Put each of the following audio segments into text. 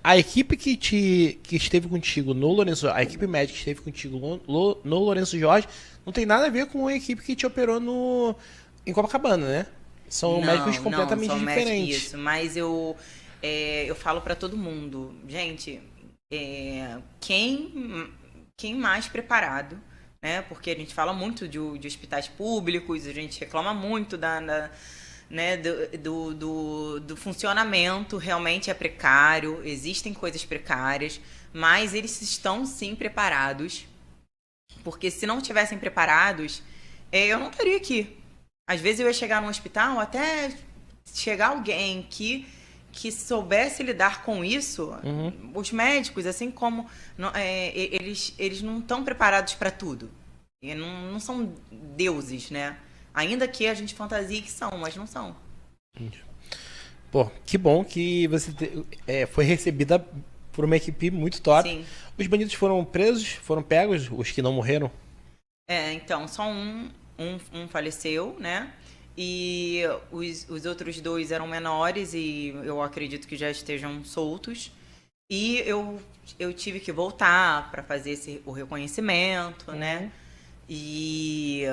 a equipe que esteve contigo no Lourenço, a equipe médica que esteve contigo no Lourenço Jorge, não tem nada a ver com a equipe que te operou em Copacabana, né? São médicos Não, completamente são diferentes. isso, mas eu falo pra todo mundo, gente, quem mais preparado, né? Porque a gente fala muito de hospitais públicos, a gente reclama muito né, do funcionamento, realmente é precário, existem coisas precárias, mas eles estão sim preparados, porque se não estivessem preparados, eu não estaria aqui. Às vezes eu ia chegar num hospital, até chegar alguém que soubesse lidar com isso, os médicos, assim como eles não estão preparados para tudo. E não são deuses, né? Ainda que a gente fantasie que são, mas não são. Pô, que bom que você foi recebida por uma equipe muito top. Sim. Os bandidos foram presos, foram pegos, os que não morreram? Então, só um faleceu, né? E os outros dois eram menores e eu acredito que já estejam soltos. E eu tive que voltar para fazer o reconhecimento, né? E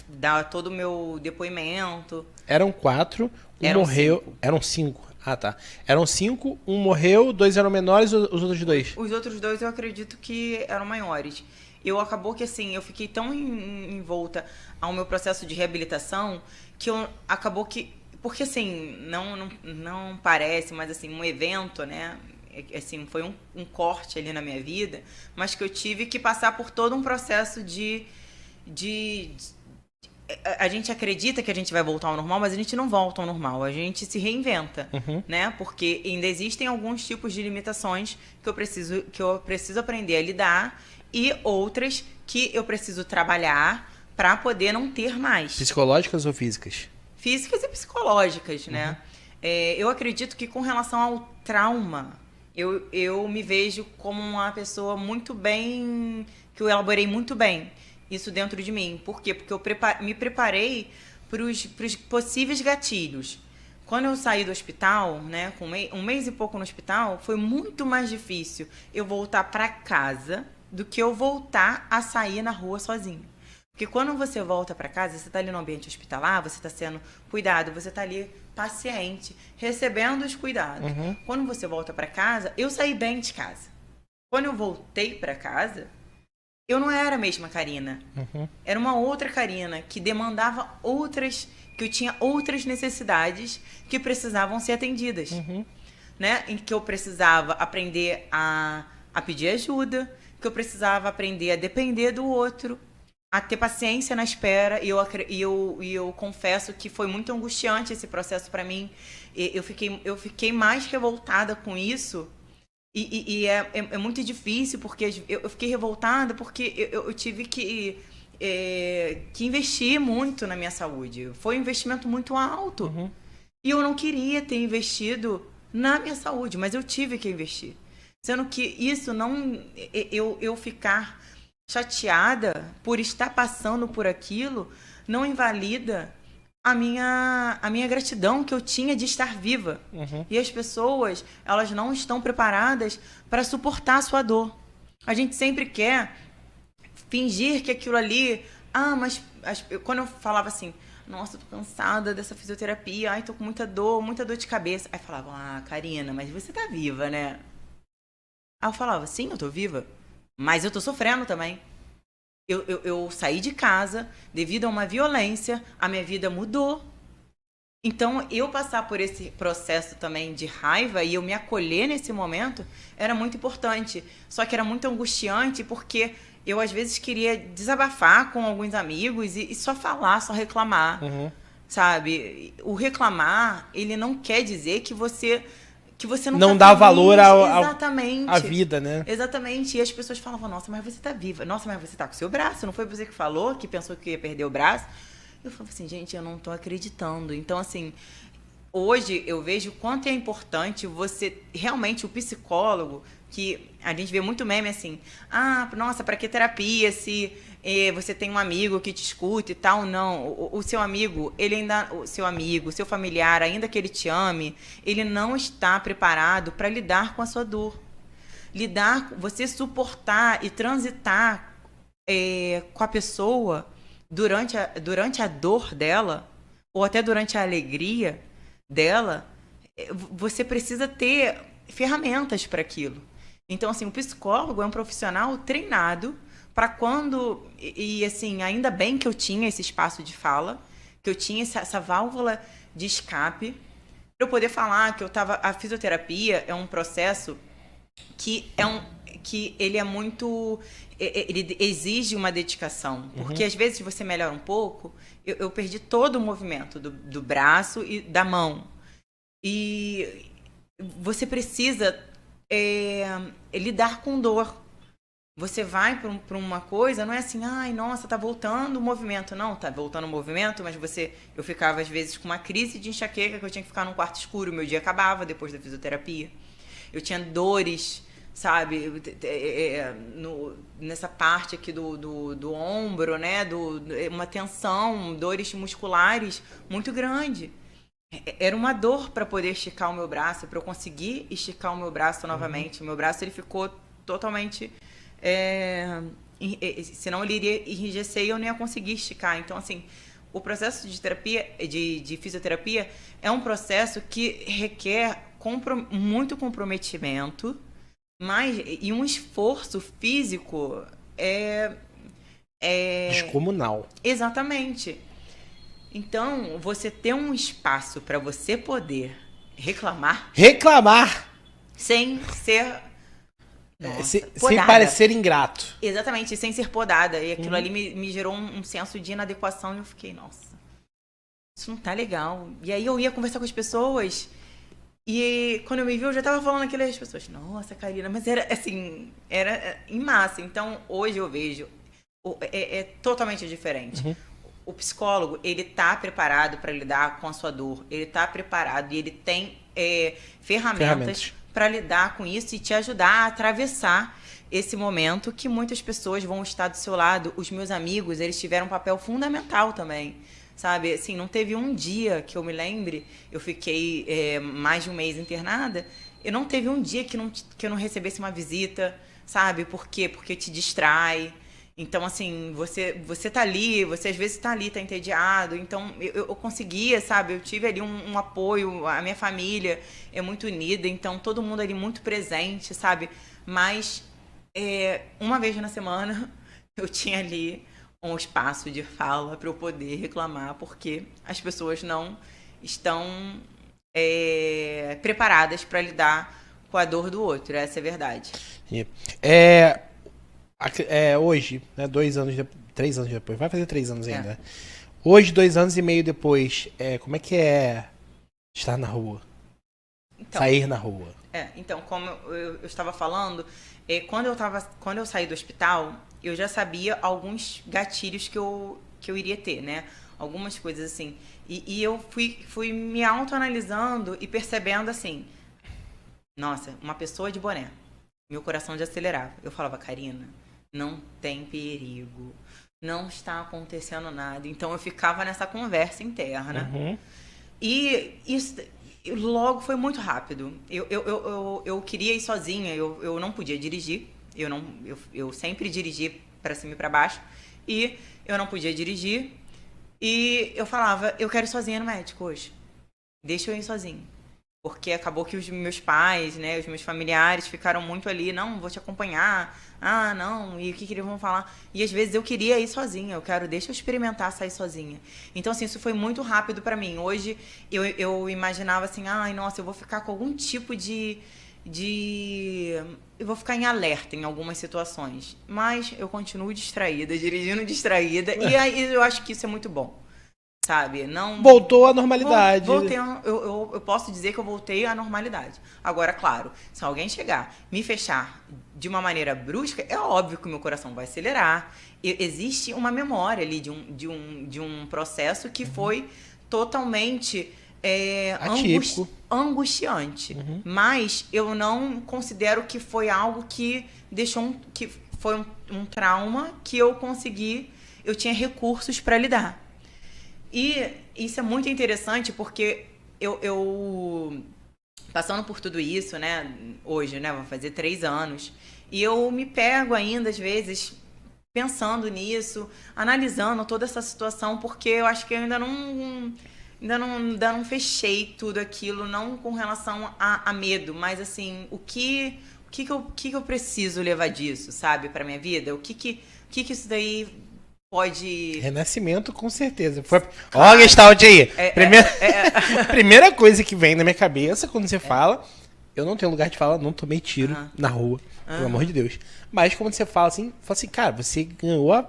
dar todo o meu depoimento. Eram 4, Eram morreu. 5. Eram 5. Ah, tá. Eram 5, um morreu, 2 eram menores, os outros 2? Os outros 2 eu acredito que eram maiores. Acabou que assim, eu fiquei tão envolta ao meu processo de reabilitação que acabou que. Porque assim, não parece, mas assim, um evento, né? Assim, foi um corte ali na minha vida, mas que eu tive que passar por todo um processo a gente acredita que a gente vai voltar ao normal, mas a gente não volta ao normal, a gente se reinventa, né? Porque ainda existem alguns tipos de limitações que eu preciso aprender a lidar e outras que eu preciso trabalhar para poder não ter mais. Psicológicas ou físicas? Físicas e psicológicas, né? Eu acredito que com relação ao trauma, eu me vejo como uma pessoa muito bem, que eu elaborei muito bem isso dentro de mim. Por quê? Porque eu me preparei para os possíveis gatilhos. Quando eu saí do hospital, né, com um mês e pouco no hospital, foi muito mais difícil eu voltar para casa do que eu voltar a sair na rua sozinho. Porque quando você volta para casa, você está ali no ambiente hospitalar, você está sendo cuidado, você está ali paciente, recebendo os cuidados. Quando você volta para casa, eu saí bem de casa. Quando eu voltei para casa, eu não era a mesma Karina. Era uma outra Karina que demandava que eu tinha outras necessidades que precisavam ser atendidas. Né? Em que eu precisava aprender a pedir ajuda, que eu precisava aprender a depender do outro, a ter paciência na espera, e eu confesso que foi muito angustiante esse processo para mim. Eu fiquei mais revoltada com isso, e é muito difícil, porque eu fiquei revoltada porque eu tive que investir muito na minha saúde. Foi um investimento muito alto. E eu não queria ter investido na minha saúde, mas eu tive que investir. Sendo que isso não... Eu ficar chateada por estar passando por aquilo não invalida a minha gratidão que eu tinha de estar viva. E as pessoas, elas não estão preparadas para suportar a sua dor. A gente sempre quer fingir que aquilo ali... mas quando eu falava assim, nossa, eu tô cansada dessa fisioterapia, ai, tô com muita dor de cabeça. Aí falavam, Karina, mas você tá viva, né? Aí eu falava, sim, eu tô viva, mas eu tô sofrendo também. Eu saí de casa devido a uma violência, a minha vida mudou. Então, eu passar por esse processo também de raiva e eu me acolher nesse momento era muito importante. Só que era muito angustiante porque eu, às vezes, queria desabafar com alguns amigos e só falar, só reclamar, sabe? O reclamar, ele não quer dizer que você não dá tá valor Exatamente. à vida, né? Exatamente. E as pessoas falavam, nossa, mas você tá viva. Nossa, mas você tá com o seu braço. Não foi você que falou, que pensou que ia perder o braço? Eu falava assim, gente, eu não tô acreditando. Então, assim, hoje eu vejo o quanto é importante você, realmente, o psicólogo, que a gente vê muito meme assim, nossa, pra que terapia se você tem um amigo que te escuta e tal? Não, o seu amigo, o seu familiar, ainda que ele te ame, ele não está preparado para lidar com a sua dor. Você suportar e transitar com a pessoa durante a dor dela, ou até durante a alegria dela, você precisa ter ferramentas para aquilo. Então, assim, o psicólogo é um profissional treinado para quando... E, assim, ainda bem que eu tinha esse espaço de fala, que eu tinha essa válvula de escape, para eu poder falar que a fisioterapia é um processo que ele é muito... Ele exige uma dedicação. Porque, às vezes, você melhora um pouco... Eu perdi todo o movimento do braço e da mão. E você precisa lidar com dor. Você vai para uma coisa, não é assim, nossa, tá voltando o movimento. Não, tá voltando o movimento, mas eu ficava, às vezes, com uma crise de enxaqueca, que eu tinha que ficar num quarto escuro. Meu dia acabava depois da fisioterapia. Eu tinha dores, sabe, nessa parte aqui do ombro, né, uma tensão, dores musculares muito grande. Era uma dor para poder esticar o meu braço, para eu conseguir esticar o meu braço novamente. O meu braço, ele ficou totalmente... senão ele iria enrijecer e eu não ia conseguir esticar. Então, assim, o processo de terapia, de fisioterapia, é um processo que requer muito comprometimento, e um esforço físico descomunal. Exatamente. Então, você ter um espaço para você poder reclamar sem ser sem parecer ingrato. Exatamente, sem ser podada. E aquilo ali me gerou um senso de inadequação e eu fiquei, nossa, isso não tá legal. E aí eu ia conversar com as pessoas e quando eu me vi, eu já tava falando aquilo e as pessoas, nossa, Karina, mas era assim, era em massa. Então, hoje eu vejo, é totalmente diferente. O psicólogo, ele tá preparado para lidar com a sua dor, ele tá preparado e ele tem ferramentas para lidar com isso e te ajudar a atravessar esse momento que muitas pessoas vão estar do seu lado. Os meus amigos, eles tiveram um papel fundamental também, sabe? Assim, não teve um dia que eu me lembre, eu fiquei mais de um mês internada, eu não teve um dia que eu não recebesse uma visita, sabe? Por quê? Porque te distrai. Então, assim, você tá ali, você às vezes tá ali, tá entediado. Então, eu conseguia, sabe? Eu tive ali um apoio, a minha família é muito unida, então todo mundo ali muito presente, sabe? Mas, uma vez na semana, eu tinha ali um espaço de fala para eu poder reclamar, porque as pessoas não estão preparadas para lidar com a dor do outro. Essa é a verdade. Hoje, né, 3 anos depois, vai fazer 3 anos ainda. Hoje, 2 anos e meio depois, como é que é estar na rua? Então, sair na rua? Então, como eu estava falando, quando eu saí do hospital, eu já sabia alguns gatilhos que eu iria ter, né? Algumas coisas assim. E eu fui me autoanalisando e percebendo assim, nossa, uma pessoa de boné. Meu coração já acelerava. Eu falava, Karina, não tem perigo, não está acontecendo nada. Então eu ficava nessa conversa interna. E isso logo foi muito rápido. Eu queria ir sozinha, eu não podia dirigir. Eu sempre dirigi para cima e para baixo. E eu não podia dirigir. E eu falava, eu quero ir sozinha no médico hoje. Deixa eu ir sozinha. Porque acabou que os meus pais, né, os meus familiares ficaram muito ali, não, vou te acompanhar, não, e o que eles vão falar? E às vezes eu queria ir sozinha, deixa eu experimentar sair sozinha. Então, assim, isso foi muito rápido pra mim. Hoje, eu imaginava assim, nossa, eu vou ficar com algum tipo eu vou ficar em alerta em algumas situações. Mas eu continuo distraída, dirigindo distraída, e aí eu acho que isso é muito bom. Sabe? Não voltou à normalidade. Eu posso dizer que eu voltei à normalidade. Agora, claro, se alguém chegar, me fechar de uma maneira brusca, é óbvio que o meu coração vai acelerar. Existe uma memória ali de um processo que foi totalmente Atípico. Angustiante. Mas eu não considero que foi algo que deixou que foi um trauma que eu tinha recursos para lidar. E isso é muito interessante porque eu passando por tudo isso, né, hoje, né, vou fazer 3 anos, e eu me pego ainda, às vezes, pensando nisso, analisando toda essa situação, porque eu acho que eu ainda não fechei tudo aquilo, não com relação a medo, mas assim, o que eu preciso levar disso, sabe, pra minha vida? O que isso daí pode... Renascimento, com certeza. Ó, Gestalt aí. Primeira coisa que vem na minha cabeça quando você fala, eu não tenho lugar de fala, não tomei tiro na rua, pelo amor de Deus. Mas quando você fala assim, cara, você ganhou a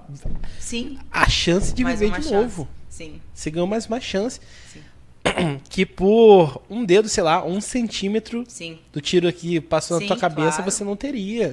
chance de viver de novo. Sim. Você ganhou mais uma chance. Sim. Que por um dedo, sei lá, 1 centímetro Sim. do tiro que passou na tua cabeça, claro. você não teria.